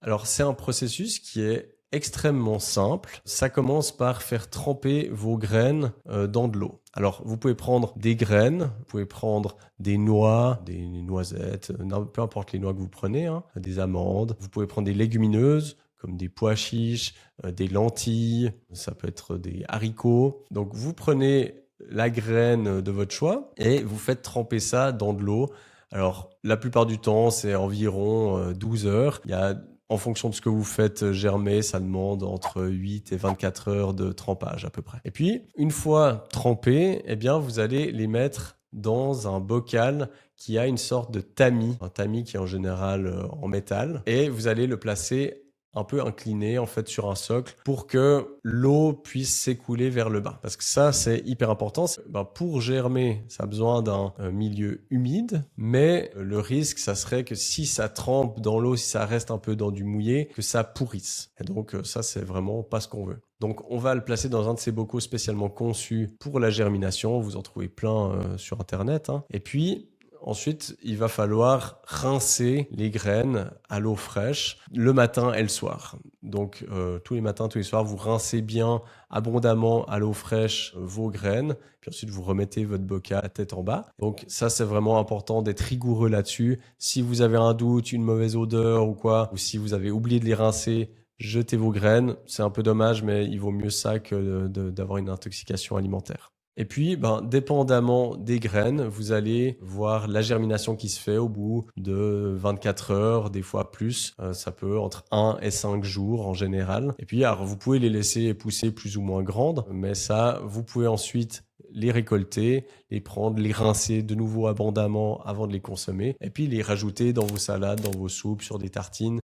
Alors, c'est un processus qui est extrêmement simple. Ça commence par faire tremper vos graines dans de l'eau. Alors, vous pouvez prendre des graines, vous pouvez prendre des noix, des noisettes, peu importe les noix que vous prenez, hein, des amandes. Vous pouvez prendre des légumineuses comme des pois chiches, des lentilles, ça peut être des haricots. Donc, vous prenez la graine de votre choix et vous faites tremper ça dans de l'eau. Alors, la plupart du temps, c'est environ 12 heures. En fonction de ce que vous faites germer, ça demande entre 8 et 24 heures de trempage à peu près. Et puis, une fois trempés, eh bien, vous allez les mettre dans un bocal qui a une sorte de tamis, un tamis qui est en général en métal, et vous allez le placer un peu incliné en fait sur un socle pour que l'eau puisse s'écouler vers le bas. Parce que ça, c'est hyper important. Pour germer, ça a besoin d'un milieu humide, mais le risque, ça serait que si ça trempe dans l'eau, si ça reste un peu dans du mouillé, que ça pourrisse. Et donc ça, c'est vraiment pas ce qu'on veut. Donc on va le placer dans un de ces bocaux spécialement conçus pour la germination. Vous en trouvez plein sur Internet, hein. Et puis, ensuite, il va falloir rincer les graines à l'eau fraîche le matin et le soir. Donc, tous les matins, tous les soirs, vous rincez bien abondamment à l'eau fraîche vos graines. Puis ensuite, vous remettez votre bocal à tête en bas. Donc, ça, c'est vraiment important d'être rigoureux là-dessus. Si vous avez un doute, une mauvaise odeur ou quoi, ou si vous avez oublié de les rincer, jetez vos graines. C'est un peu dommage, mais il vaut mieux ça que d'avoir une intoxication alimentaire. Et puis, dépendamment des graines, vous allez voir la germination qui se fait au bout de 24 heures, des fois plus. Ça peut entre 1 et 5 jours en général. Et puis, alors, vous pouvez les laisser pousser plus ou moins grandes, mais ça, vous pouvez ensuite les récolter, les prendre, les rincer de nouveau abondamment avant de les consommer, et puis les rajouter dans vos salades, dans vos soupes, sur des tartines.